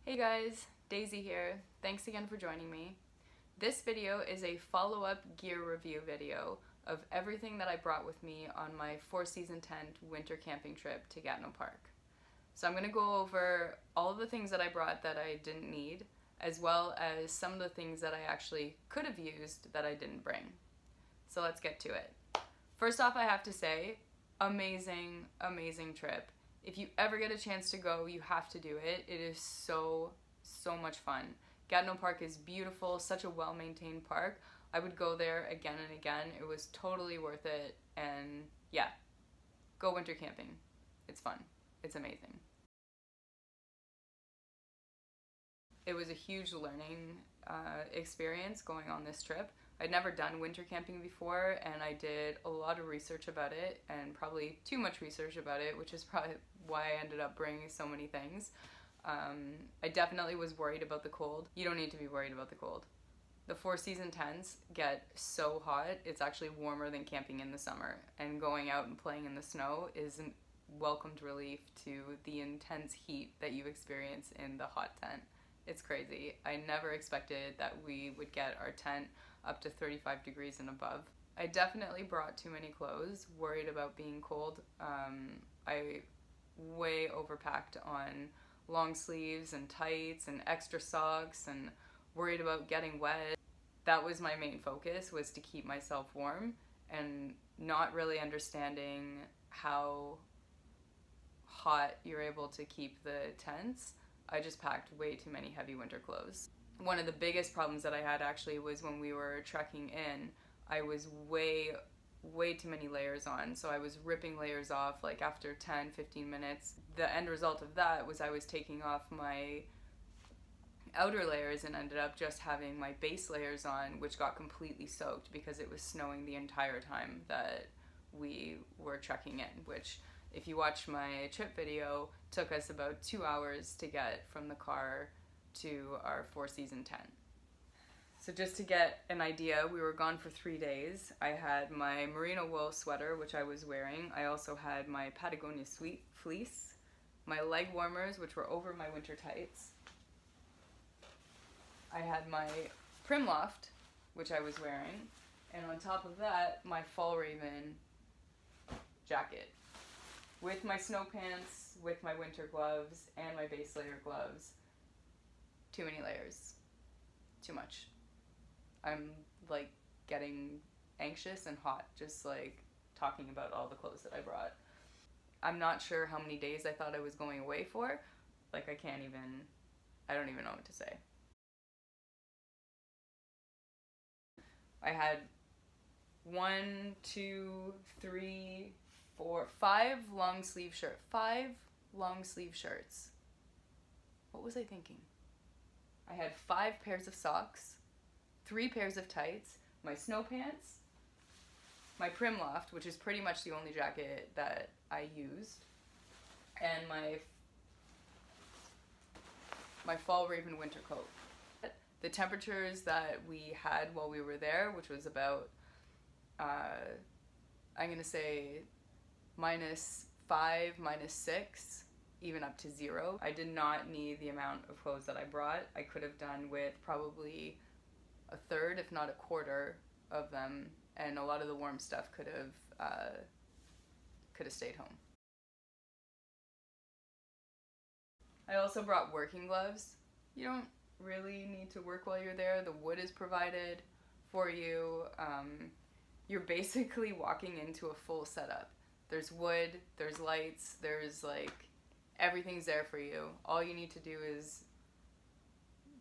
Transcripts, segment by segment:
Hey guys, Daisy here. Thanks again for joining me. This video is a follow-up gear review video of everything that I brought with me on my four-season tent winter camping trip to Gatineau Park. So I'm going to go over all of the things that I brought that I didn't need, as well as some of the things that I actually could have used that I didn't bring. So let's get to it. First off, I have to say, amazing, amazing trip. If you ever get a chance to go, you have to do it. It is so much fun. Gatineau Park is beautiful, such a well-maintained park. I would go there again and again. It was totally worth it, and yeah, go winter camping. It's fun. It's amazing. It was a huge learning experience going on this trip. I'd never done winter camping before, and I did a lot of research about it, and probably too much research about it, which is probably why I ended up bringing so many things. I definitely was worried about the cold. You don't need to be worried about the cold. The four-season tents get so hot, it's actually warmer than camping in the summer, and going out and playing in the snow is a welcomed relief to the intense heat that you experience in the hot tent. It's crazy. I never expected that we would get our tent up to 35 degrees and above. I definitely brought too many clothes, worried about being cold. I way overpacked on long sleeves and tights and extra socks and worried about getting wet. That was my main focus, was to keep myself warm, and not really understanding how hot you're able to keep the tents. I just packed way too many heavy winter clothes. One of the biggest problems that I had actually was when we were trekking in, I was way too many layers on, so I was ripping layers off like after 10-15 minutes. The end result of that was I was taking off my outer layers and ended up just having my base layers on, which got completely soaked because it was snowing the entire time that we were trekking in, which, if you watch my trip video, took us about 2 hours to get from the car to our four-season tent. So just to get an idea, we were gone for 3 days. I had my merino wool sweater, which I was wearing. I also had my Patagonia sweet fleece, my leg warmers, which were over my winter tights. I had my Primloft, which I was wearing, and on top of that, my Fall Raven jacket, with my snow pants, with my winter gloves, and my base layer gloves. Too many layers. Too much. I'm like getting anxious and hot just like talking about all the clothes that I brought. I'm not sure how many days I thought I was going away for. Like, I don't even know what to say. I had 1, 2, 3, 4, 5 long sleeve shirts. 5 long sleeve shirts. What was I thinking? I had 5 pairs of socks, 3 pairs of tights, my snow pants, my Primloft, which is pretty much the only jacket that I used, and my Fall Raven winter coat. The temperatures that we had while we were there, which was about, I'm gonna say -5, -6, even up to 0. I did not need the amount of clothes that I brought. I could have done with probably a third, if not a quarter of them, and a lot of the warm stuff could have stayed home. I also brought working gloves. You don't really need to work while you're there. The wood is provided for you. You're basically walking into a full setup. There's wood, there's lights, there's like, everything's there for you. All you need to do is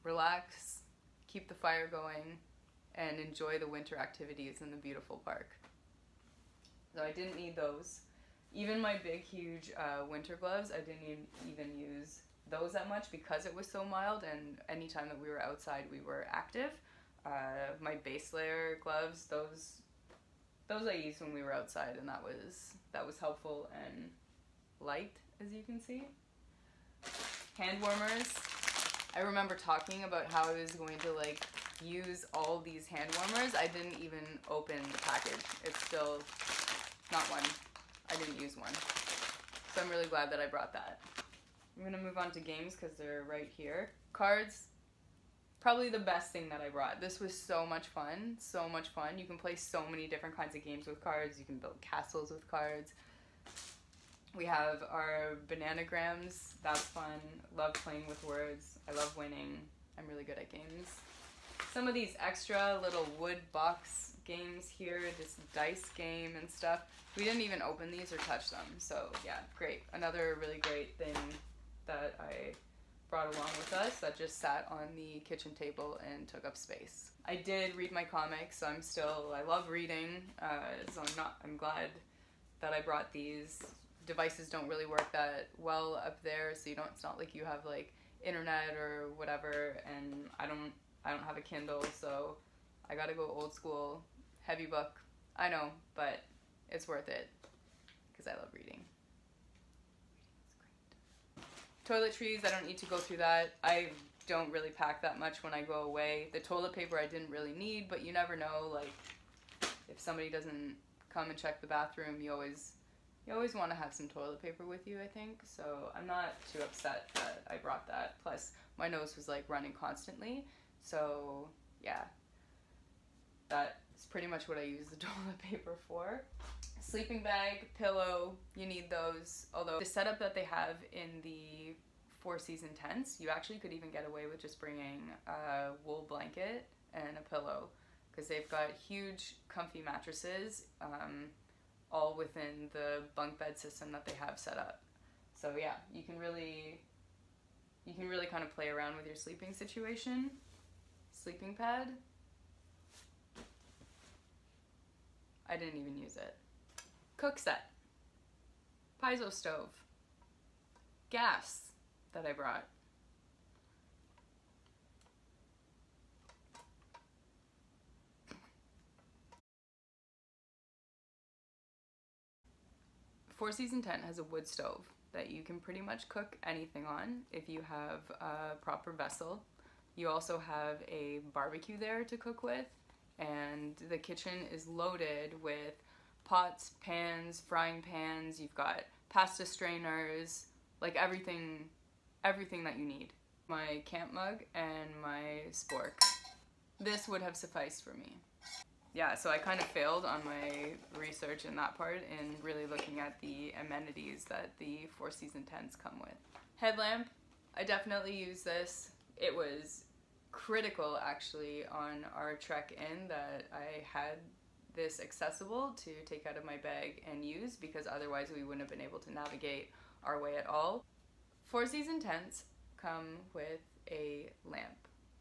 relax, keep the fire going, and enjoy the winter activities in the beautiful park. So I didn't need those. Even my big, huge winter gloves, I didn't even use those that much because it was so mild, and anytime that we were outside, we were active. My base layer gloves, those I used when we were outside, and that was helpful and light, as you can see. Hand warmers. I remember talking about how I was going to like use all these hand warmers. I didn't even open the package. It's still not one. I didn't use one. So I'm really glad that I brought that. I'm gonna move on to games because they're right here. Cards, probably the best thing that I brought. This was so much fun, so much fun. You can play so many different kinds of games with cards. You can build castles with cards. We have our bananagrams. That's fun. Love playing with words. I love winning. I'm really good at games. Some of these extra little wood box games here, this dice game and stuff. We didn't even open these or touch them. So yeah, great. Another really great thing that I brought along with us that just sat on the kitchen table and took up space. I did read my comics, so I love reading, so I'm glad that I brought these. Devices don't really work that well up there, so it's not like you have like internet or whatever, and I don't have a Kindle, so I gotta go old school, heavy book. I know, but it's worth it because I love reading. Toiletries, I don't need to go through that. I don't really pack that much when I go away. The toilet paper I didn't really need, but you never know, like, if somebody doesn't come and check the bathroom, you always want to have some toilet paper with you, I think. So I'm not too upset that I brought that. Plus, my nose was, like, running constantly. So, yeah. That's pretty much what I use the toilet paper for. Sleeping bag, pillow, you need those. Although the setup that they have in the Four Season tents, you actually could even get away with just bringing a wool blanket and a pillow, because they've got huge comfy mattresses all within the bunk bed system that they have set up. So yeah, you can really kind of play around with your sleeping situation. Sleeping pad, I didn't even use it. Cook set, piezo stove, gas that I brought, Four Season tent has a wood stove that you can pretty much cook anything on if you have a proper vessel. You also have a barbecue there to cook with, and the kitchen is loaded with pots, pans, frying pans. You've got pasta strainers, like everything that you need. My camp mug and my spork. This would have sufficed for me. Yeah, so I kind of failed on my research in that part in really looking at the amenities that the Four Season tents come with. Headlamp, I definitely use this. It was critical actually on our trek in that I had this accessible to take out of my bag and use, because otherwise we wouldn't have been able to navigate our way at all. Four Season tents come with a lamp.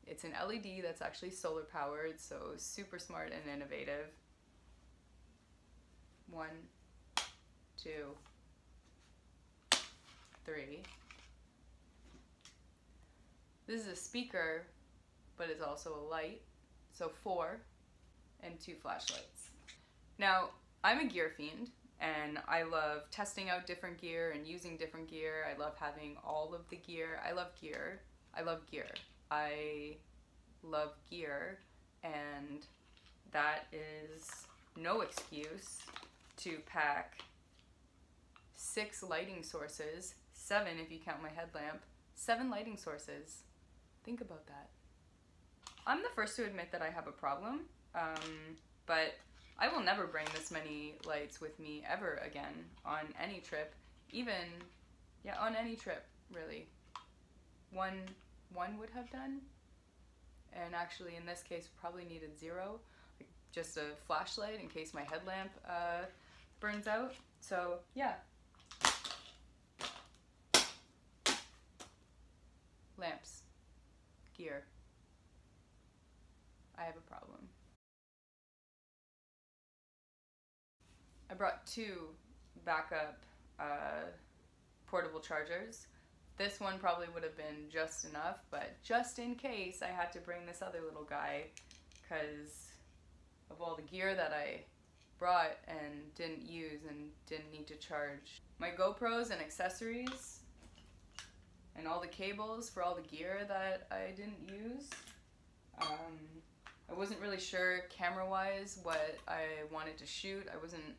It's an LED that's actually solar powered, so super smart and innovative. 1, 2, 3. This is a speaker, but it's also a light, so 4, and 2 flashlights. Now, I'm a gear fiend, and I love testing out different gear and using different gear. I love having all of the gear. I love gear. I love gear. I love gear, and that is no excuse to pack 6 lighting sources, 7 if you count my headlamp, 7 lighting sources. Think about that. I'm the first to admit that I have a problem, but I will never bring this many lights with me ever again on any trip, on any trip, really. One would have done, and actually in this case probably needed 0, like just a flashlight in case my headlamp burns out. So yeah. Lamps, gear. I have a problem. I brought 2 backup portable chargers. This one probably would have been just enough, but just in case I had to bring this other little guy because of all the gear that I brought and didn't use and didn't need to charge. My GoPros and accessories and all the cables for all the gear that I didn't use. I wasn't really sure camera-wise what I wanted to shoot. I wasn't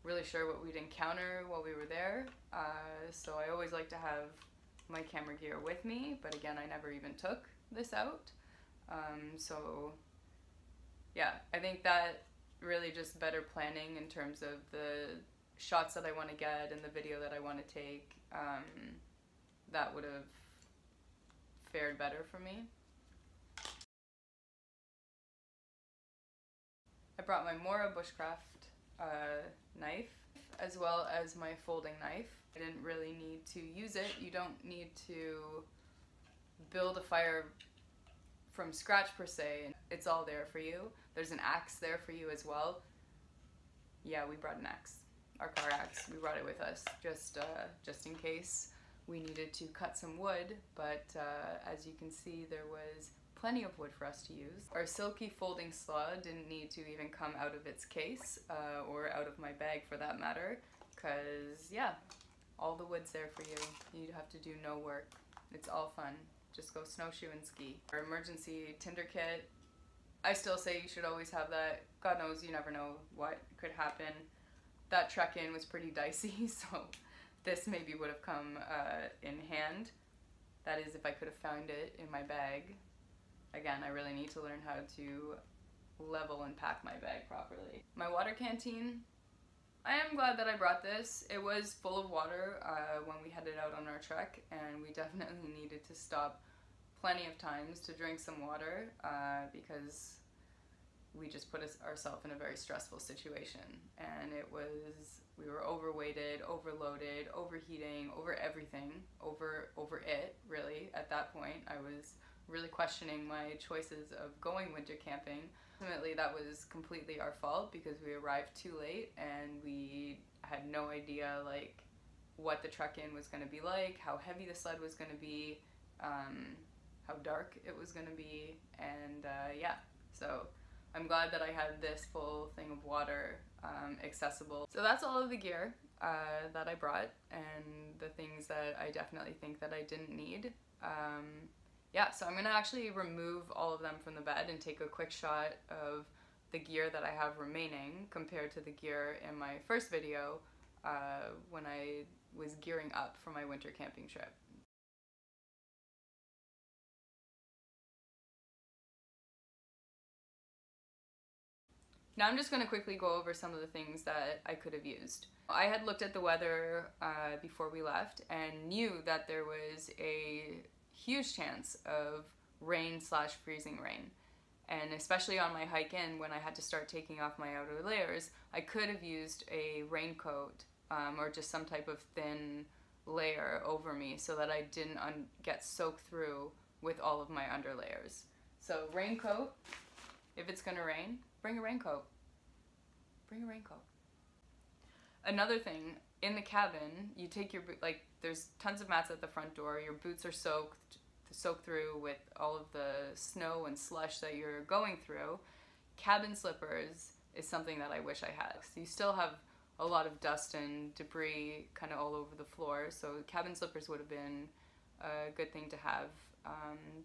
really sure what we'd encounter while we were there. So I always like to have my camera gear with me, but again, I never even took this out. So yeah, I think that really just better planning in terms of the shots that I want to get and the video that I want to take, that would have fared better for me. I brought my Mora Bushcraft knife, as well as my folding knife. I didn't really need to use it. You don't need to build a fire from scratch per se. It's all there for you. There's an axe there for you as well. Yeah, we brought an axe. Our car axe. We brought it with us just in case we needed to cut some wood, but as you can see, there was plenty of wood for us to use. Our silky folding slaw didn't need to even come out of its case, or out of my bag for that matter, because yeah, all the wood's there for you. You have to do no work. It's all fun. Just go snowshoe and ski. Our emergency tinder kit, I still say you should always have that. God knows, you never know what could happen. That trek-in was pretty dicey, so this maybe would have come in hand. That is, if I could have found it in my bag. Again, I really need to learn how to level and pack my bag properly. My water canteen, I am glad that I brought this. It was full of water when we headed out on our trek, and we definitely needed to stop plenty of times to drink some water because we just put ourselves in a very stressful situation. And we were overweighted, overloaded, overheating, over everything, over it, really. At that point, I was really questioning my choices of going winter camping. Ultimately, that was completely our fault because we arrived too late and we had no idea like what the trek-in was going to be like, how heavy the sled was going to be, how dark it was going to be, and yeah, so I'm glad that I had this full thing of water accessible. So that's all of the gear that I brought and the things that I definitely think that I didn't need. Yeah, so I'm gonna actually remove all of them from the bed and take a quick shot of the gear that I have remaining compared to the gear in my first video when I was gearing up for my winter camping trip. Now I'm just going to quickly go over some of the things that I could have used. I had looked at the weather before we left and knew that there was a huge chance of rain/freezing rain. And especially on my hike in, when I had to start taking off my outer layers, I could have used a raincoat or just some type of thin layer over me so that I didn't get soaked through with all of my underlayers. So raincoat, if it's gonna rain, bring a raincoat. Bring a raincoat. Another thing, in the cabin, you take your, there's tons of mats at the front door, your boots are soaked through with all of the snow and slush that you're going through. Cabin slippers is something that I wish I had. So you still have a lot of dust and debris kind of all over the floor, so cabin slippers would have been a good thing to have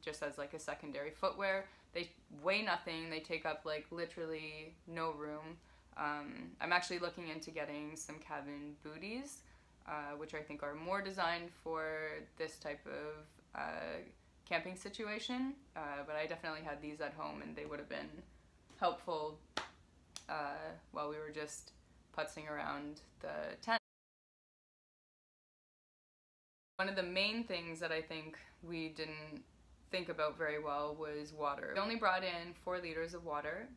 just as like a secondary footwear. They weigh nothing, they take up like literally no room. I'm actually looking into getting some cabin booties, which I think are more designed for this type of camping situation, but I definitely had these at home and they would have been helpful while we were just putzing around the tent. One of the main things that I think we didn't think about very well was water. We only brought in 4 liters of water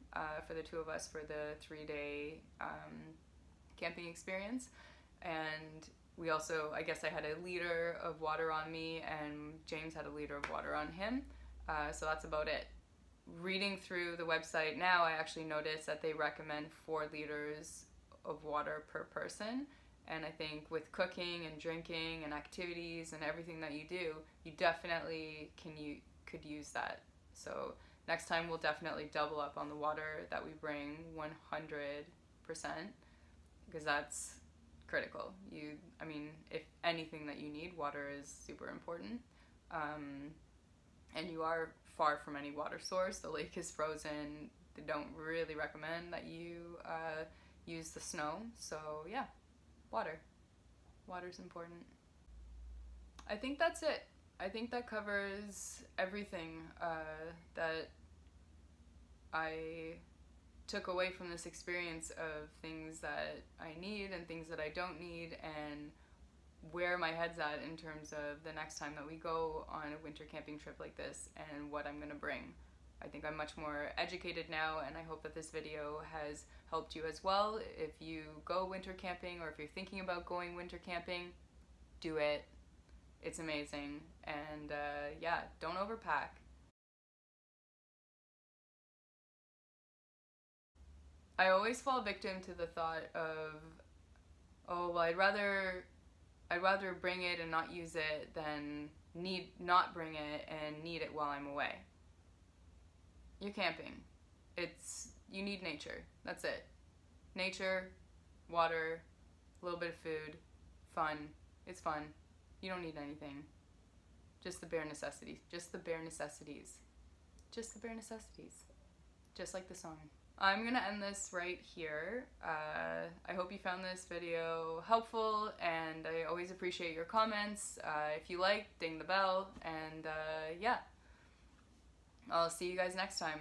for the 2 of us for the 3-day camping experience, and we also, I guess I had a liter of water on me and James had a liter of water on him, so that's about it. Reading through the website now, I actually noticed that they recommend 4 liters of water per person. And I think with cooking and drinking and activities and everything that you do, you definitely could use that. So next time we'll definitely double up on the water that we bring 100%, because that's critical. I mean, if anything that you need, water is super important. And you are far from any water source. The lake is frozen. They don't really recommend that you use the snow. So yeah. Water's important. I think that's it. I think that covers everything that I took away from this experience of things that I need and things that I don't need, and where my head's at in terms of the next time that we go on a winter camping trip like this and what I'm gonna bring. I think I'm much more educated now, and I hope that this video has helped you as well. If you go winter camping, or if you're thinking about going winter camping, do it. It's amazing. And yeah, don't overpack. I always fall victim to the thought of, oh, well, I'd rather bring it and not use it than not bring it and need it while I'm away. You're camping. You need nature. That's it. Nature, water, a little bit of food, fun. It's fun. You don't need anything. Just the bare necessities. Just the bare necessities. Just the bare necessities. Just like the song. I'm gonna end this right here. I hope you found this video helpful, and I always appreciate your comments. If you like, ding the bell, and yeah. I'll see you guys next time.